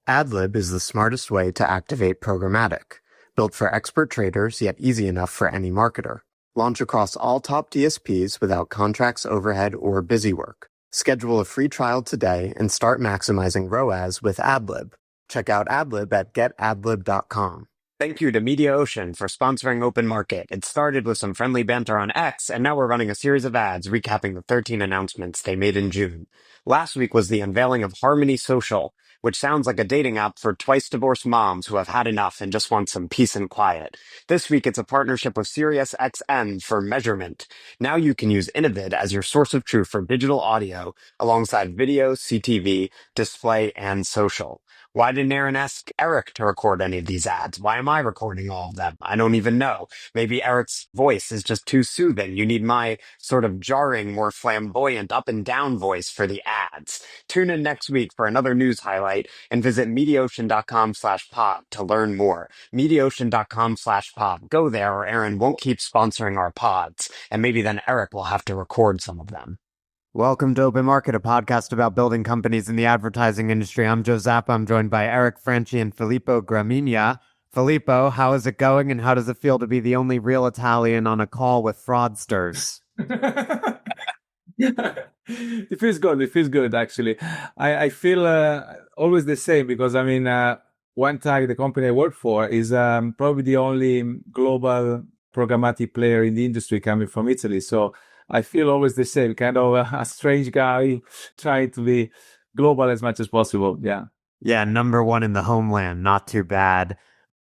Adlib is the smartest way to activate programmatic, built for expert traders yet easy enough for any marketer. Launch across all top DSPs without contracts, overhead, or busy work. Schedule a free trial today and start maximizing ROAS with Adlib. Check out Adlib at getadlib.com. Thank you to MediaOcean for sponsoring Open Market. It started with some friendly banter on X, and now we're running a series of ads recapping the 13 announcements they made in June. Last week was the unveiling of Harmony Social, which sounds like a dating app for twice-divorced moms who have had enough and just want some peace and quiet. This week, it's a partnership with SiriusXM for measurement. Now you can use Innovid as your source of truth for digital audio alongside video, CTV, display, and social. Why didn't Aaron ask Eric to record any of these ads? Why am I recording all of them? I don't even know. Maybe Eric's voice is just too soothing. You need my sort of jarring, more flamboyant up and down voice for the ads. Tune in next week for another news highlight and visit MediaOcean.com/pod to learn more. MediaOcean.com/pod. Go there or Aaron won't keep sponsoring our pods. And maybe then Eric will have to record some of them. Welcome to Open Market, a podcast about building companies in the advertising industry. I'm Joe Zappa. I'm joined by Eric Franchi and Filippo Gramigna. Filippo, how is it going, and how does it feel to be the only real Italian on a call with fraudsters? It feels good. It feels good, actually. I feel always the same because, Onetag, the company I work for, is probably the only global programmatic player in the industry coming from Italy. So I feel always the same, kind of a strange guy trying to be global as much as possible. Yeah, number one in the homeland. Not too bad.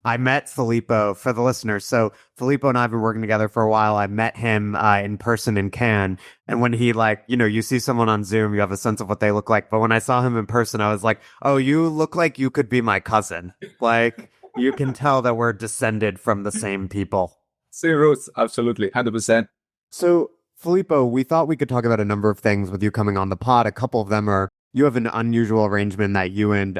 I met Filippo, for the listeners. So Filippo and I have been working together for a while. I met him in person in Cannes. And when he you see someone on Zoom, you have a sense of what they look like. But when I saw him in person, I was like, oh, you look like you could be my cousin. You can tell that we're descended from the same people. Same roots, absolutely, 100%. So Filippo, we thought we could talk about a number of things with you coming on the pod. A couple of them are, you have an unusual arrangement that you and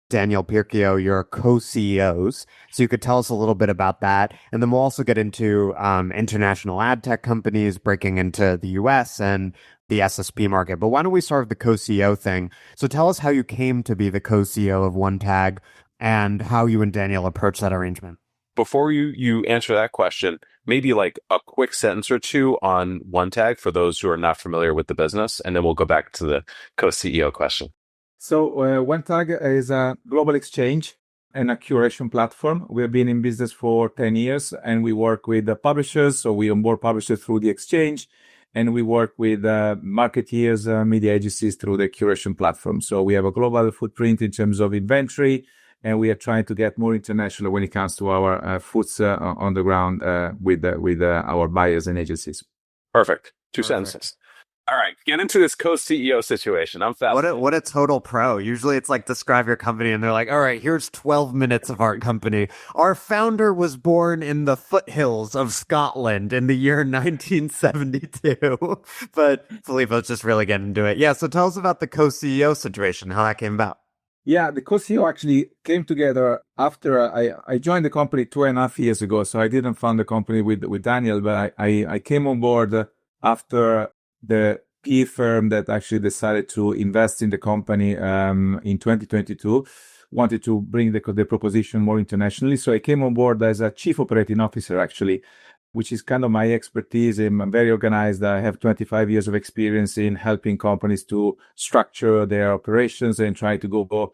Daniel Pirchio, you're co-CEOs. So you could tell us a little bit about that. And then we'll also get into international Adtech companies breaking into the US and the SSP market. But why don't we start with the co-CEO thing? So tell us how you came to be the co-CEO of Onetag and how you and Daniel approached that arrangement. Before you answer that question, maybe like a quick sentence or two on Onetag for those who are not familiar with the business, and then we'll go back to the co-CEO question. So Onetag is a global exchange and a curation platform. We have been in business for 10 years, and we work with the publishers. So we onboard publishers through the exchange, and we work with marketeers, media agencies through the curation platform. So we have a global footprint in terms of inventory, and we are trying to get more international when it comes to our foots on the ground with our buyers and agencies. Perfect. Two sentences. All right, get into this co-CEO situation. I'm fast. What a total pro. Usually it's like, describe your company, and they're like, all right, here's 12 minutes of our company. Our founder was born in the foothills of Scotland in the year 1972. But Filippo's just really getting into it. Yeah, so tell us about the co-CEO situation, how that came about. Yeah, the co-CEO actually came together after I joined the company 2.5 years ago. So I didn't found the company with Daniel, but I came on board after the PE firm that actually decided to invest in the company in 2022 wanted to bring the proposition more internationally. So I came on board as a chief operating officer, actually, which is kind of my expertise. I'm very organized. I have 25 years of experience in helping companies to structure their operations and try to go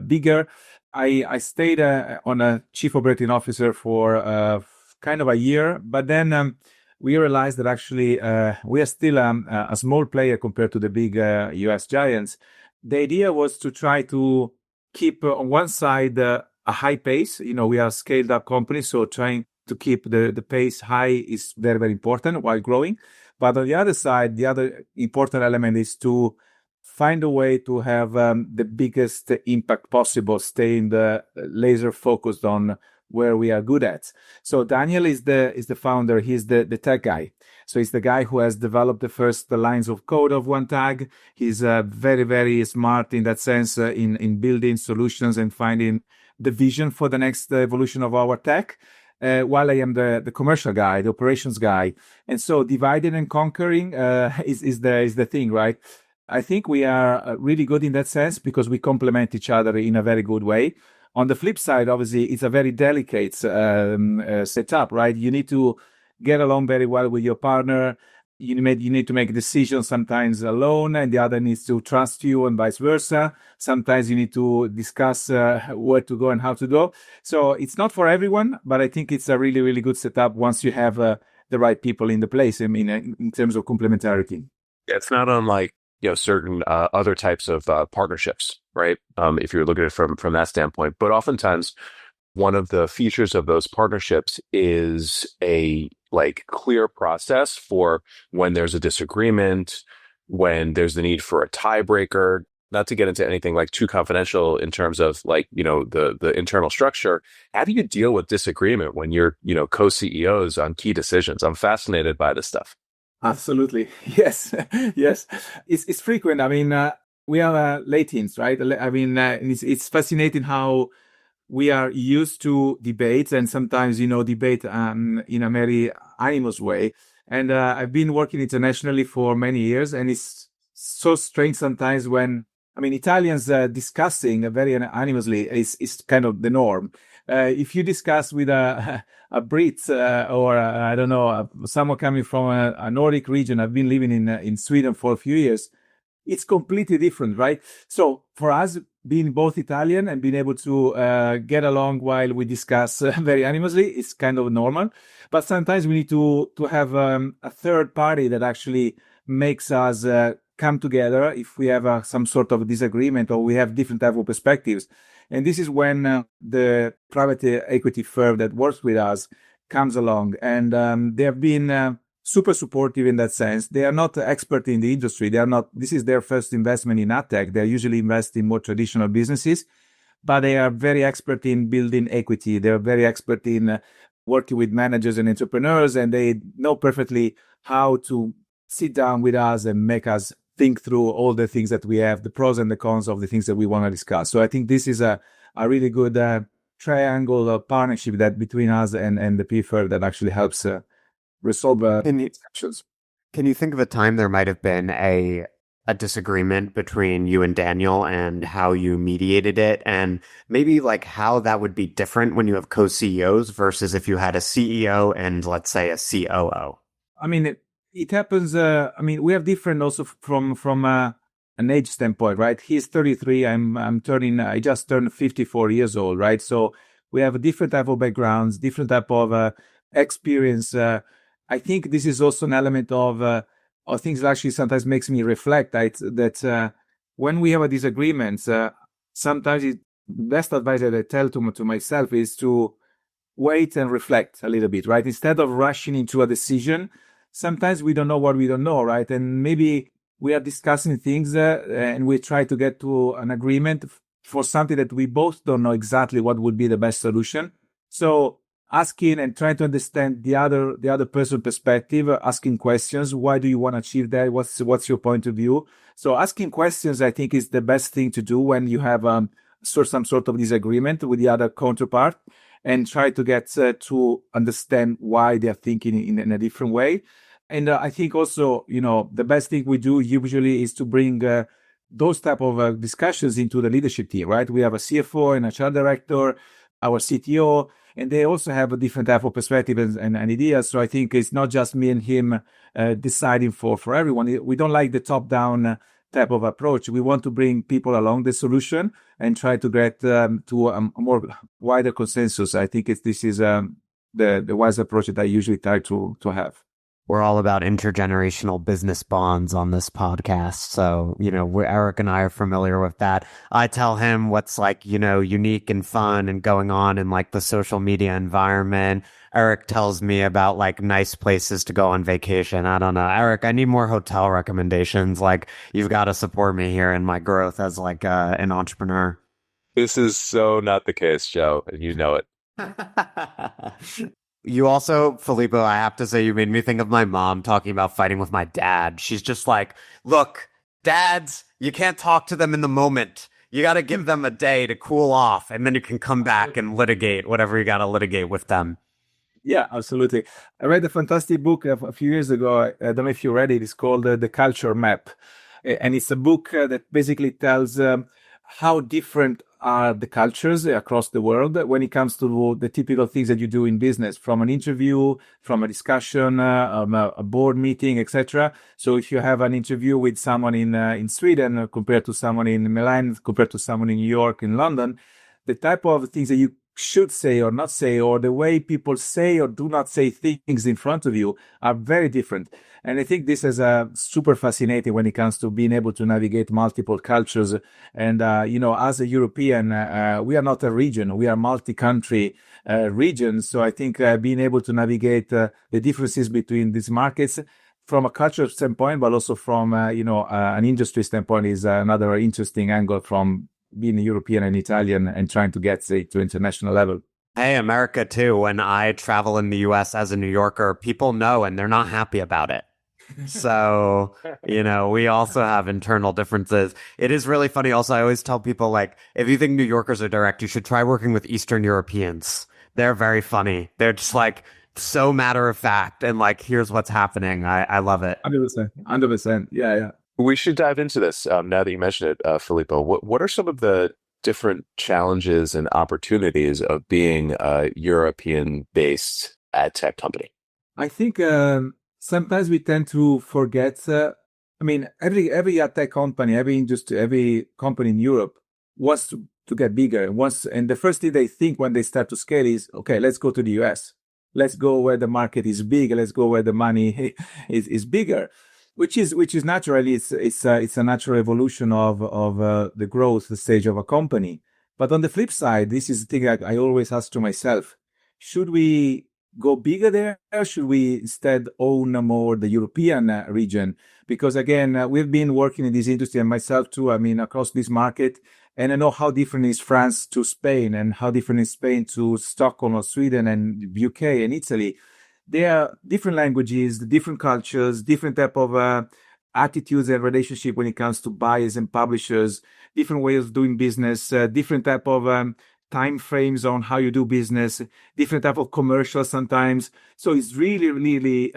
bigger. I stayed on a chief operating officer for kind of a year, but then we realized that actually we are still a small player compared to the big US giants. The idea was to try to keep on one side a high pace. We are a scaled up company, so trying to keep the pace high is very, very important while growing. But on the other side, the other important element is to find a way to have the biggest impact possible, staying laser focused on where we are good at. So Daniel is the founder. He's the tech guy. So he's the guy who has developed the first lines of code of Onetag. He's very, very smart in that sense in building solutions and finding the vision for the next evolution of our tech. While I am the commercial guy, the operations guy. And so dividing and conquering is the thing, right? I think we are really good in that sense because we complement each other in a very good way. On the flip side, obviously, it's a very delicate setup, right? You need to get along very well with your partner. You need to make decisions sometimes alone, and the other needs to trust you, and vice versa. Sometimes you need to discuss where to go and how to go. So it's not for everyone, but I think it's a really, really good setup once you have the right people in the place. I mean, in terms of complementarity. It's not unlike certain other types of partnerships, right? If you're looking at it from that standpoint, but oftentimes one of the features of those partnerships is a clear process for when there's a disagreement, when there's the need for a tiebreaker. Not to get into anything too confidential in terms of the internal structure. How do you deal with disagreement when you're co-CEOs on key decisions? I'm fascinated by this stuff. Absolutely. Yes. Yes. It's frequent. I mean, we are late teens, right? I mean, it's fascinating how we are used to debates and sometimes, debate in a very animous way. And I've been working internationally for many years, and it's so strange sometimes when, Italians discussing very animously is kind of the norm. If you discuss with a Brit or I don't know, someone coming from a Nordic region, I've been living in Sweden for a few years, it's completely different, right? So for us, being both Italian and being able to get along while we discuss very animously, it's kind of normal. But sometimes we need to have a third party that actually makes us come together if we have some sort of disagreement or we have different type of perspectives. And this is when the private equity firm that works with us comes along. And they have been super supportive in that sense. They are not expert in the industry. This is their first investment in Adtech. They usually invest in more traditional businesses, but they are very expert in building equity. They're very expert in working with managers and entrepreneurs, and they know perfectly how to sit down with us and make us think through all the things that we have, the pros and the cons of the things that we want to discuss. So I think this is a really good triangle of partnership that between us and the P firm that actually helps resolve discussions. Can you think of a time there might have been a disagreement between you and Daniel and how you mediated it, and maybe how that would be different when you have co-CEOs versus if you had a CEO and, let's say, a COO? It happens. We have different also from an age standpoint, right? He's 33. I just turned 54 years old, right? So we have a different type of backgrounds, different type of experience. I think this is also an element of things that actually sometimes makes me reflect that when we have a disagreement, sometimes the best advice that I tell to myself is to wait and reflect a little bit, right? Instead of rushing into a decision. Sometimes we don't know what we don't know, right? And maybe we are discussing things and we try to get to an agreement for something that we both don't know exactly what would be the best solution. So asking and trying to understand the other person's perspective, asking questions. Why do you want to achieve that? What's your point of view? So asking questions, I think, is the best thing to do when you have some sort of disagreement with the other counterpart, and try to get to understand why they're thinking in a different way. And I think also, the best thing we do usually is to bring those type of discussions into the leadership team, right? We have a CFO and HR director, our CTO, and they also have a different type of perspective and ideas. So I think it's not just me and him deciding for everyone. We don't like the top-down type of approach. We want to bring people along the solution and try to get to a more wider consensus. I think this is the wise approach that I usually try to have. We're all about intergenerational business bonds on this podcast. So, Eric and I are familiar with that. I tell him what's unique and fun and going on in the social media environment. Eric tells me about nice places to go on vacation. I don't know. Eric, I need more hotel recommendations. You've got to support me here in my growth as an entrepreneur. This is so not the case, Joe, and you know it. You also, Filippo, I have to say, you made me think of my mom talking about fighting with my dad. She's just look, dads, you can't talk to them in the moment. You got to give them a day to cool off, and then you can come back and litigate whatever you got to litigate with them. Yeah, absolutely. I read a fantastic book a few years ago. I don't know if you read it. It's called The Culture Map. And it's a book that basically tells how different are the cultures across the world when it comes to the typical things that you do in business, from an interview, from a discussion, a board meeting, etc. So if you have an interview with someone in Sweden compared to someone in Milan, compared to someone in New York, in London, the type of things that you should say or not say, or the way people say or do not say things in front of you are very different. And I think this is super fascinating when it comes to being able to navigate multiple cultures. And, as a European, we are not a region, we are multi-country regions. So I think being able to navigate the differences between these markets from a cultural standpoint, but also from, an industry standpoint is another interesting angle from being a European and Italian and trying to get, say, to international level. Hey, America too. When I travel in the US as a New Yorker, people know and they're not happy about it. So, we also have internal differences. It is really funny. Also, I always tell people, like, if you think New Yorkers are direct, you should try working with Eastern Europeans. They're very funny. They're just like so matter of fact. And like, here's what's happening. I love it. 100%. 100%. Yeah. We should dive into this now that you mentioned it, Filippo. What are some of the different challenges and opportunities of being a European-based ad tech company? I think sometimes we tend to forget. Every ad tech company, every industry, every company in Europe wants to get bigger. And the first thing they think when they start to scale is, okay, let's go to the US. Let's go where the market is big. Let's go where the money is bigger. Which is naturally it's a natural evolution of the growth stage of a company. But on the flip side, this is the thing I always ask to myself: should we go bigger there? Or should we instead own more the European region? Because again, we've been working in this industry, and myself too. I mean, across this market, and I know how different is France to Spain, and how different is Spain to Stockholm or Sweden and UK and Italy. There are different languages, different cultures, different type of attitudes and relationship when it comes to buyers and publishers, different ways of doing business, different type of time frames on how you do business, different type of commercials sometimes. So it's really, really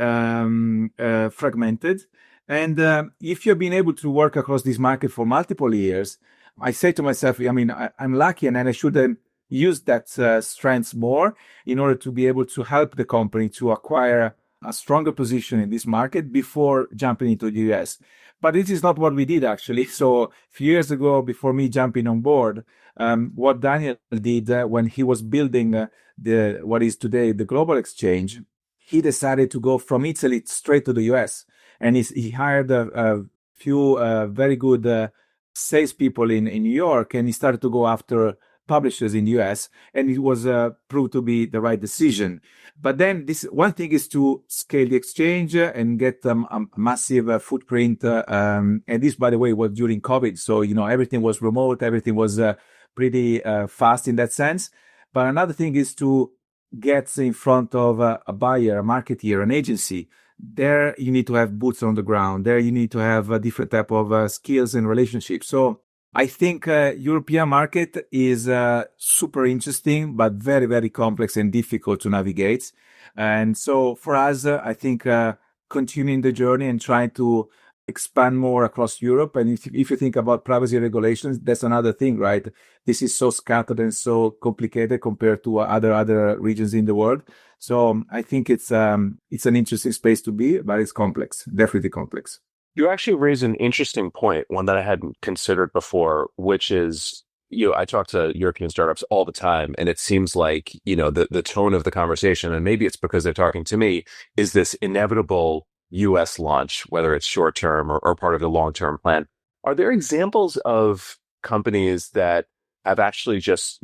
fragmented. And if you've been able to work across this market for multiple years, I say to myself, I'm lucky, and I should use that strengths more in order to be able to help the company to acquire a stronger position in this market before jumping into the US. But this is not what we did, actually. So a few years ago, before me jumping on board, what Daniel did when he was building what is today the global exchange, he decided to go from Italy straight to the US. And he hired a few very good salespeople in New York, and he started to go after publishers in the US, and it was proved to be the right decision. But then this one thing is to scale the exchange and get a massive footprint. And this, by the way, was during COVID. So, everything was remote. Everything was pretty fast in that sense. But another thing is to get in front of a buyer, a marketeer, an agency. There you need to have boots on the ground. There you need to have a different type of skills and relationships. So I think European market is super interesting, but very, very complex and difficult to navigate. And so for us, I think continuing the journey and trying to expand more across Europe. And if you think about privacy regulations, that's another thing, right? This is so scattered and so complicated compared to other regions in the world. So I think it's an interesting space to be, but it's complex, definitely complex. You actually raise an interesting point, one that I hadn't considered before, which is, I talk to European startups all the time, and it seems like, the tone of the conversation, and maybe it's because they're talking to me, is this inevitable US launch, whether it's short term or part of the long term plan. Are there examples of companies that have actually just,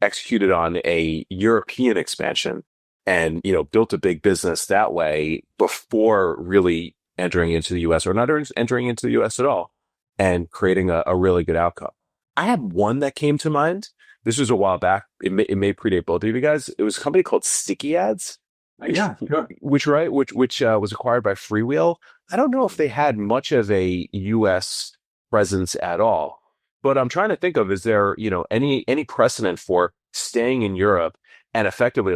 executed on a European expansion and, built a big business that way before really entering into the US, or not entering into the US at all, and creating a really good outcome? I had one that came to mind. This was a while back. It may predate both of you guys. It was a company called Sticky Ads. Yeah, sure. Which was acquired by Freewheel. I don't know if they had much of a US presence at all, but I'm trying to think of, is there, any precedent for staying in Europe and effectively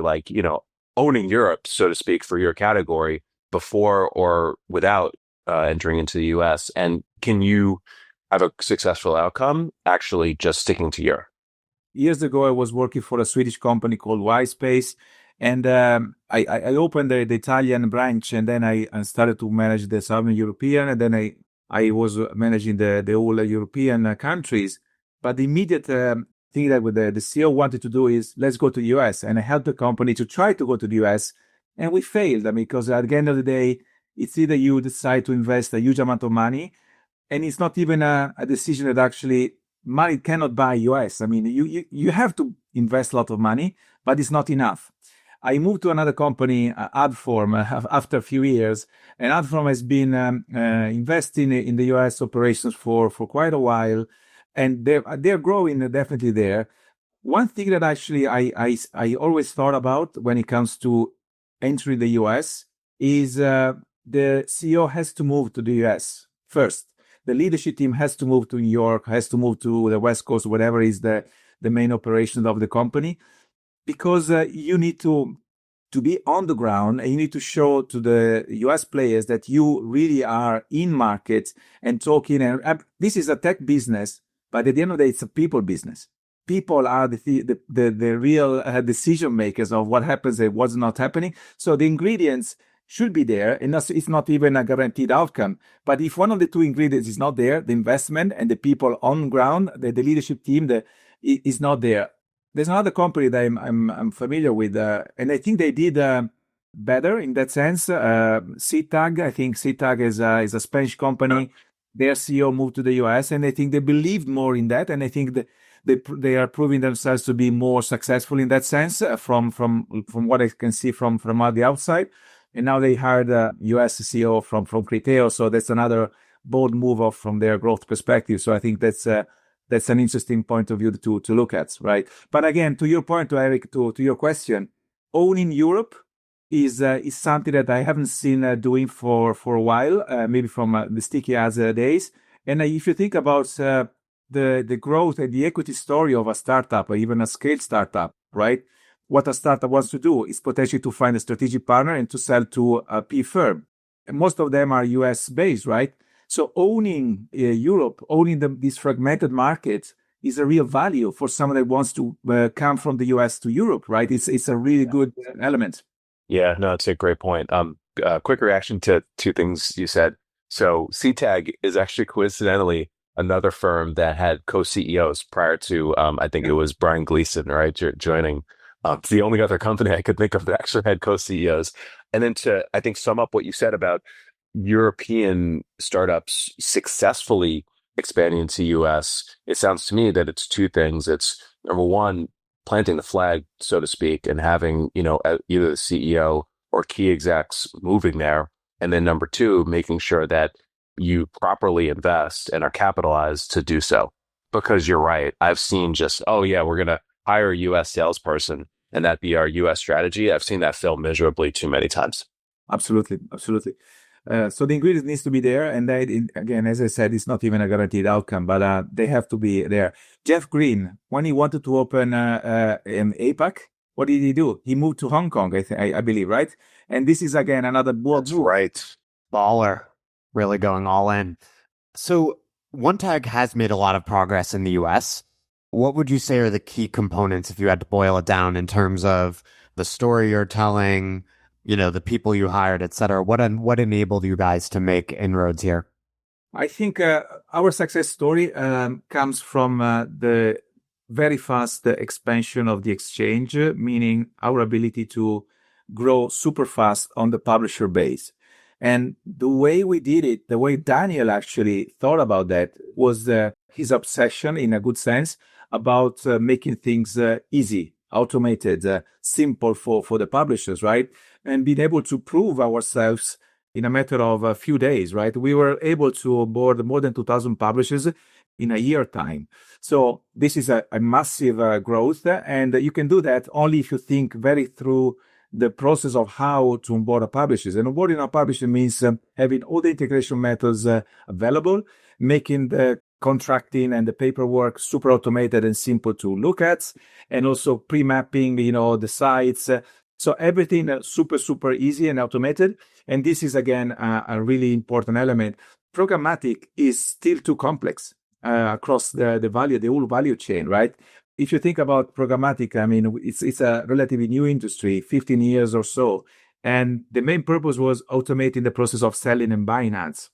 owning Europe, so to speak, for your category before or without entering into the US, and can you have a successful outcome actually just sticking to Europe? Years ago, I was working for a Swedish company called Y-Space, and I opened the Italian branch, and then I started to manage the Southern European, and then I was managing the whole European countries. But the immediate thing that the CEO wanted to do is, let's go to the US, and I helped the company to try to go to the US, and we failed. I mean, because at the end of the day, it's either you decide to invest a huge amount of money, and it's not even a decision that actually money cannot buy US. I mean, you have to invest a lot of money, but it's not enough. I moved to another company, Adform, after a few years, and Adform has been investing in the US operations for quite a while, and they're growing definitely there. One thing that actually I always thought about when it comes to entering the US is the CEO has to move to the US first. The leadership team has to move to New York, has to move to the West Coast, whatever is the main operations of the company, because you need to be on the ground, and you need to show to the US players that you really are in market and talking. And this is a tech business, but at the end of the day, it's a people business. People are the real decision makers of what happens and what's not happening. So the ingredients should be there, and it's not even a guaranteed outcome. But if one of the two ingredients is not there, the investment and the people on ground, the leadership team, is not there. There's another company that I'm familiar with, and I think they did better in that sense. CTAG, I think CTAG is a Spanish company. Their CEO moved to the US, and I think they believed more in that, and I think that they are proving themselves to be more successful in that sense from what I can see from the outside. And now they hired a US CEO from Criteo, so that's another bold move from their growth perspective. So I think that's an interesting point of view to look at, right? But again, to your point, Eric, to your question, owning Europe is something that I haven't seen doing for a while, maybe from the Sticky Ads days. And if you think about the growth and the equity story of a startup or even a scaled startup, right? What a startup wants to do is potentially to find a strategic partner and to sell to a P firm. And most of them are US based, right? So owning Europe, owning these fragmented markets is a real value for someone that wants to come from the US to Europe, right? It's a really good element. Yeah, no, it's a great point. Quick reaction to two things you said. So CTAG is actually coincidentally another firm that had co-CEOs prior to, I think it was Brian Gleason, right, joining. It's the only other company I could think of that actually had co-CEOs. And then to, I think, sum up what you said about European startups successfully expanding into US, it sounds to me that it's two things. It's number one, planting the flag, so to speak, and having, either the CEO or key execs moving there. And then number two, making sure that you properly invest and are capitalized to do so. Because you're right. I've seen just, oh yeah, we're going to hire a US salesperson and that be our US strategy. I've seen that fail miserably too many times. Absolutely. So the ingredients needs to be there. And again, as I said, it's not even a guaranteed outcome, but they have to be there. Jeff Green, when he wanted to open an APAC, what did he do? He moved to Hong Kong, I believe, right? And this is, again, another bold move. Right. Baller. Really going all in. So Onetag has made a lot of progress in the US. What would you say are the key components if you had to boil it down in terms of the story you're telling, the people you hired, et cetera? What enabled you guys to make inroads here? I think our success story comes from the very fast expansion of the exchange, meaning our ability to grow super fast on the publisher base. And the way we did it, the way Daniel actually thought about that was his obsession, in a good sense, about making things easy, automated, simple for the publishers, right? And being able to prove ourselves in a matter of a few days, right? We were able to onboard more than 2,000 publishers in a year time. So this is a massive growth, and you can do that only if you think very through the process of how to onboard a publisher. And onboarding a publisher means having all the integration methods available, making the contracting and the paperwork super automated and simple to look at, and also pre-mapping, the sites. So everything super, super easy and automated. And this is, again, a really important element. programmatic is still too complex across the whole value chain, right? If you think about programmatic, I mean, it's a relatively new industry, 15 years or so. And the main purpose was automating the process of selling and buying ads.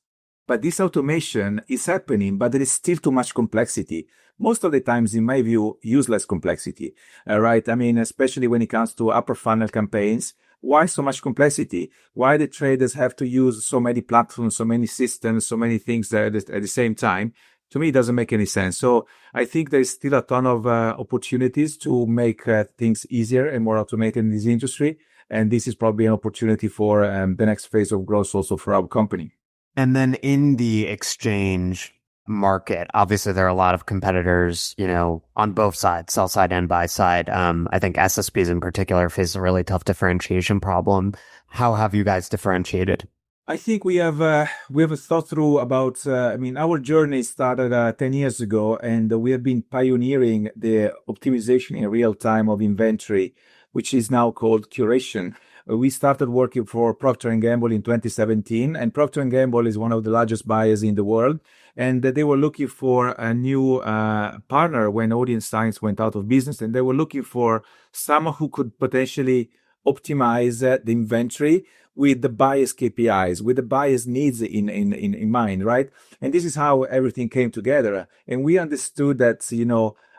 But this automation is happening, but there is still too much complexity. Most of the times, in my view, useless complexity, right? I mean, especially when it comes to upper funnel campaigns. Why so much complexity? Why the traders have to use so many platforms, so many systems, so many things at the same time? To me, it doesn't make any sense. So I think there's still a ton of opportunities to make things easier and more automated in this industry. And this is probably an opportunity for the next phase of growth also for our company. And then in the exchange market, obviously there are a lot of competitors, on both sides, sell side and buy side. I think SSPs in particular face a really tough differentiation problem. How have you guys differentiated? I think we have thought through about, our journey started 10 years ago, and we have been pioneering the optimization in real time of inventory, which is now called curation. We started working for Procter & Gamble in 2017, and Procter & Gamble is one of the largest buyers in the world. And they were looking for a new partner when Audience Science went out of business, and they were looking for someone who could potentially optimize the inventory with the buyer's KPIs, with the buyer's needs in mind, right? And this is how everything came together. And we understood that,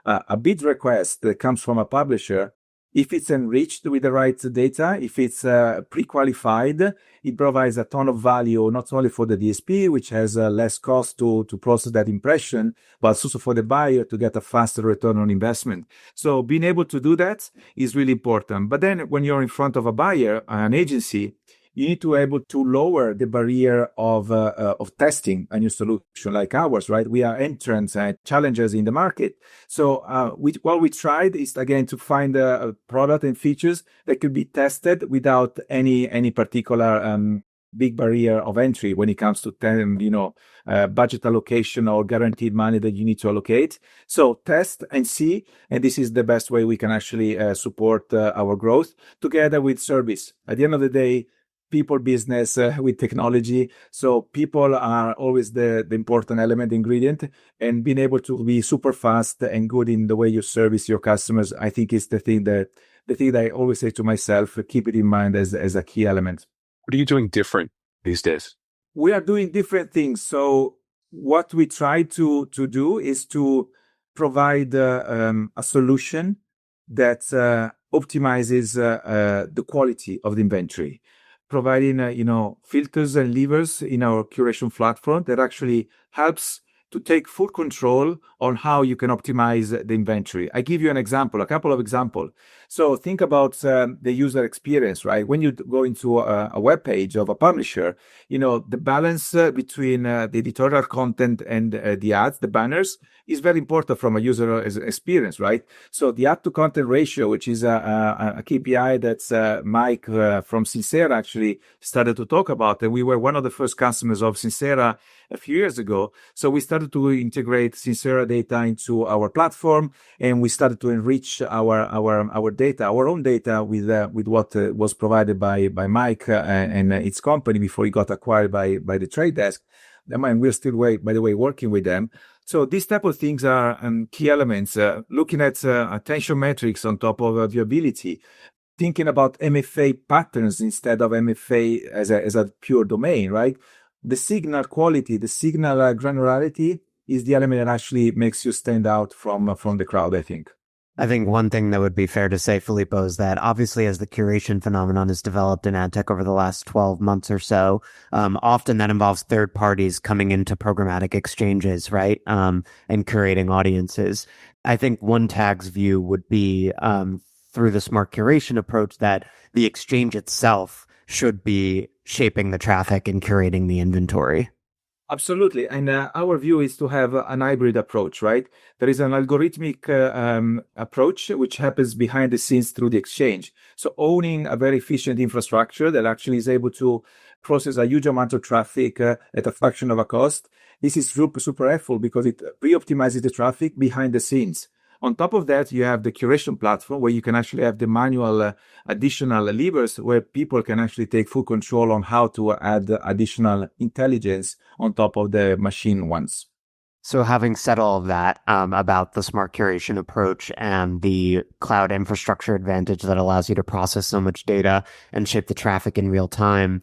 a bid request that comes from a publisher, if it's enriched with the right data, if it's pre-qualified, it provides a ton of value, not only for the DSP, which has less cost to process that impression, but also for the buyer to get a faster return on investment. So being able to do that is really important. But then when you're in front of a buyer, an agency, you need to be able to lower the barrier of testing a new solution like ours, right? We are entrants and challengers in the market. So what we tried is, again, to find a product and features that could be tested without any particular big barrier of entry when it comes to budget allocation or guaranteed money that you need to allocate. So test and see, and this is the best way we can actually support our growth together with service. At the end of the day, people business with technology. So people are always the important element, ingredient, and being able to be super fast and good in the way you service your customers, I think is the thing that I always say to myself, keep it in mind as a key element. What are you doing different these days? We are doing different things. So what we try to do is to provide a solution that optimizes the quality of the inventory, providing filters and levers in our curation platform that actually helps to take full control on how you can optimize the inventory. I give you a couple of examples. So think about the user experience, right? When you go into a web page of a publisher, the balance between the editorial content and the ads, the banners, is very important from a user experience, right? So the ad to content ratio, which is a KPI that Mike from Sincera actually started to talk about, and we were one of the first customers of Sincera a few years ago. So we started to integrate Sincera data into our platform, and we started to enrich our data, our own data, with what was provided by Mike and its company before he got acquired by the Trade Desk. And we're still, by the way, working with them. So these type of things are key elements. Looking at attention metrics on top of viewability, thinking about MFA patterns instead of MFA as a pure domain, right? The signal quality, the signal granularity is the element that actually makes you stand out from the crowd, I think. I think one thing that would be fair to say, Filippo, is that obviously as the curation phenomenon has developed in Adtech over the last 12 months or so, often that involves third parties coming into programmatic exchanges, right? And curating audiences. I think Onetag's view would be through the smart curation approach that the exchange itself should be shaping the traffic and curating the inventory. Absolutely. And our view is to have an hybrid approach, right? There is an algorithmic approach which happens behind the scenes through the exchange. So owning a very efficient infrastructure that actually is able to process a huge amount of traffic at a fraction of a cost. This is super helpful because it re-optimizes the traffic behind the scenes. On top of that, you have the curation platform where you can actually have the manual additional levers where people can actually take full control on how to add additional intelligence on top of the machine ones. So having said all of that about the smart curation approach and the cloud infrastructure advantage that allows you to process so much data and shape the traffic in real time,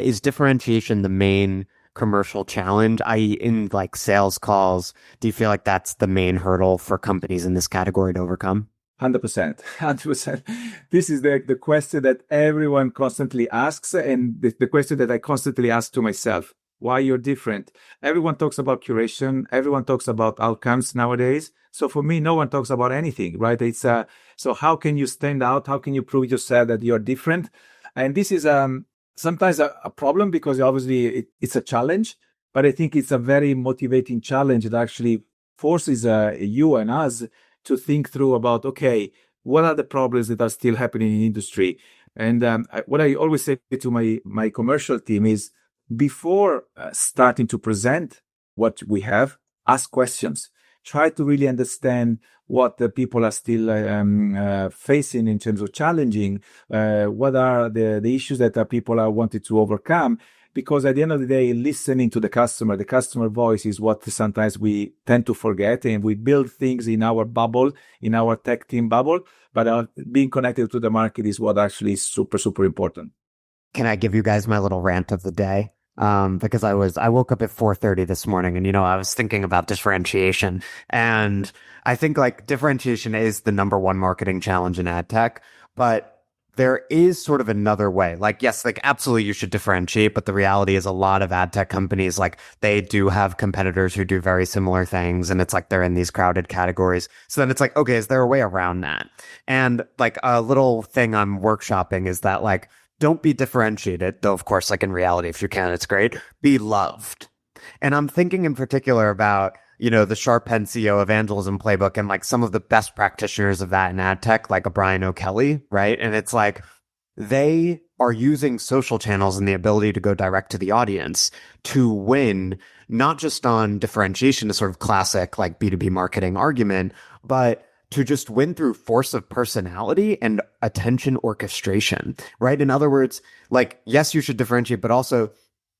is differentiation the main commercial challenge, i.e. in like sales calls? Do you feel like that's the main hurdle for companies in this category to overcome? 100%. 100%. This is the question that everyone constantly asks, and the question that I constantly ask to myself. Why you're different? Everyone talks about curation. Everyone talks about outcomes nowadays. So for me, no one talks about anything, right? So how can you stand out? How can you prove yourself that you're different? And this is sometimes a problem because obviously it's a challenge, but I think it's a very motivating challenge that actually forces you and us to think through about, okay, what are the problems that are still happening in the industry? And what I always say to my commercial team is, before starting to present what we have, ask questions. Try to really understand what the people are still facing in terms of challenging. What are the issues that people are wanting to overcome? Because at the end of the day, listening to the customer voice is what sometimes we tend to forget, and we build things in our bubble, in our tech team bubble. But being connected to the market is what actually is super, super important. Can I give you guys my little rant of the day? Because I woke up at 4:30 this morning and, I was thinking about differentiation, and I think like differentiation is the number one marketing challenge in ad tech, but there is sort of another way. Like, yes, like absolutely you should differentiate, but the reality is a lot of ad tech companies, like they do have competitors who do very similar things, and it's like they're in these crowded categories. So then it's like, okay, is there a way around that? And like a little thing I'm workshopping is that like, don't be differentiated, though, of course, like in reality, if you can, it's great. Be loved. And I'm thinking in particular about, the Sharp Pen CEO Evangelism Playbook and like some of the best practitioners of that in ad tech, like a Brian O'Kelly, right? And it's like they are using social channels and the ability to go direct to the audience to win, not just on differentiation, a sort of classic like B2B marketing argument, but to just win through force of personality and attention orchestration, right? In other words, like, yes, you should differentiate, but also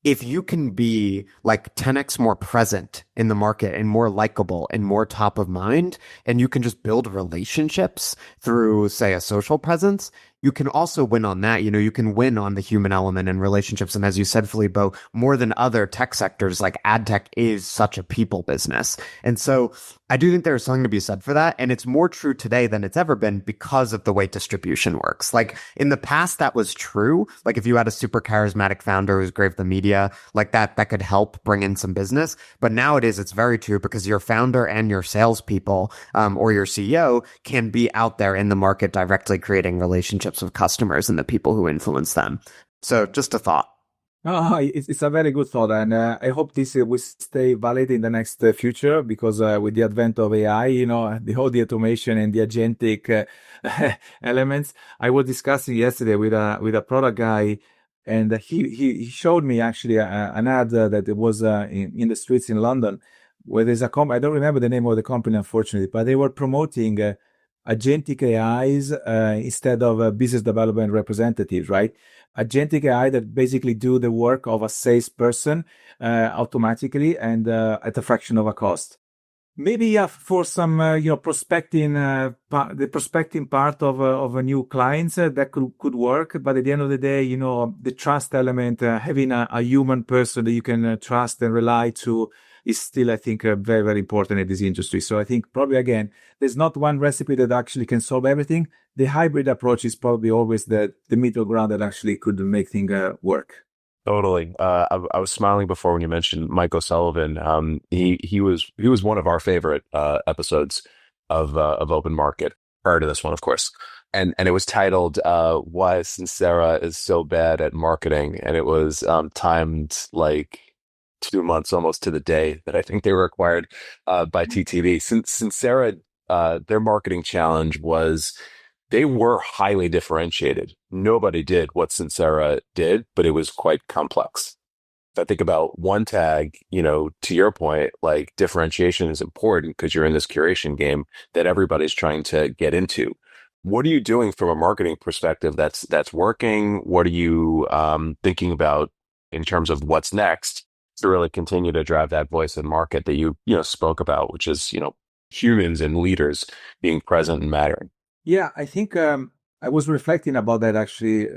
if you can be like 10x more present in the market and more likable and more top of mind, and you can just build relationships through, say, a social presence, you can also win on that. You can win on the human element and relationships. And as you said, Filippo, more than other tech sectors, like ad tech is such a people business. And so I do think there's something to be said for that. And it's more true today than it's ever been because of the way distribution works. Like in the past, that was true. Like if you had a super charismatic founder who's great with the media, like that could help bring in some business. But nowadays it's very true because your founder and your salespeople, or your CEO can be out there in the market directly creating relationships with customers and the people who influence them. So just a thought. Oh, it's a very good thought, and I hope this will stay valid in the next future because with the advent of AI, all the automation and the agentic elements. I was discussing yesterday with a product guy, and he showed me actually an ad that it was in the streets in London, where there's a company. I don't remember the name of the company, unfortunately, but they were promoting agentic AIs instead of business development representatives, right? Agentic AI that basically do the work of a salesperson automatically and at a fraction of a cost. Maybe for some, prospecting, the prospecting part of a new clients that could work. But at the end of the day, the trust element, having a human person that you can trust and rely to is still, I think, very, very important in this industry. So I think probably, again, there's not one recipe that actually can solve everything. The hybrid approach is probably always the middle ground that actually could make things work. Totally. I was smiling before when you mentioned Mike O'Sullivan. He was one of our favorite episodes of Open Market prior to this one, of course. And it was titled "Why Sincera is So Bad at Marketing," and it was timed like 2 months almost to the day that I think they were acquired by TTV. Sincera, their marketing challenge was they were highly differentiated. Nobody did what Sincera did, but it was quite complex. if I think about Onetag, to your point, like differentiation is important because you're in this curation game that everybody's trying to get into. What are you doing from a marketing perspective that's working? What are you thinking about in terms of what's next to really continue to drive that voice in market that you spoke about, which is humans and leaders being present and mattering? Yeah, I think I was reflecting about that actually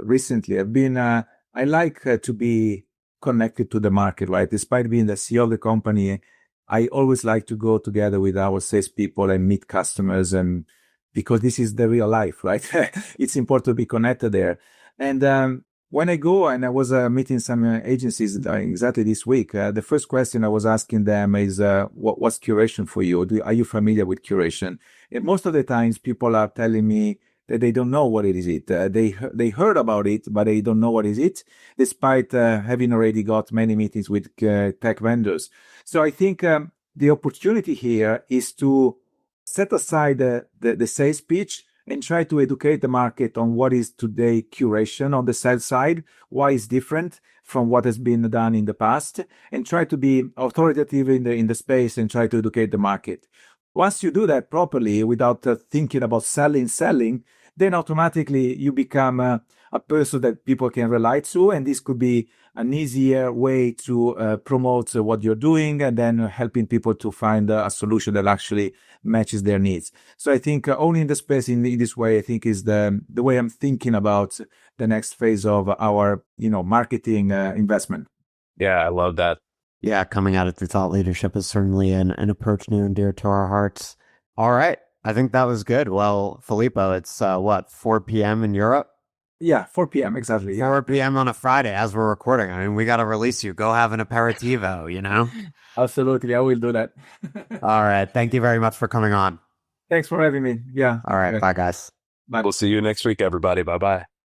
recently. I like to be connected to the market, right? Despite being the CEO of the company, I always like to go together with our salespeople and meet customers, and because this is the real life, right? It's important to be connected there. And when I go, and I was meeting some agencies exactly this week, the first question I was asking them is, what's curation for you? Are you familiar with curation? And most of the times people are telling me that they don't know what it is. They heard about it, but they don't know what is it, despite having already got many meetings with tech vendors. So I think the opportunity here is to set aside the sales pitch and try to educate the market on what is today curation on the sales side, why it's different from what has been done in the past, and try to be authoritative in the space and try to educate the market. Once you do that properly without thinking about selling, then automatically you become a person that people can rely to, and this could be an easier way to promote what you're doing, and then helping people to find a solution that actually matches their needs. So I think owning the space in this way, I think, is the way I'm thinking about the next phase of our marketing investment. Yeah, I love that. Yeah, coming at it through thought leadership is certainly an approach near and dear to our hearts. All right. I think that was good. Well, Filippo, it's 4 p.m. in Europe? Yeah, 4 p.m. exactly. Yeah. 4 p.m. on a Friday as we're recording. I mean, we got to release you. Go have an aperitivo, Absolutely. I will do that. All right. Thank you very much for coming on. Thanks for having me. Yeah. All right. Bye, guys. Bye. We'll see you next week, everybody. Bye-bye.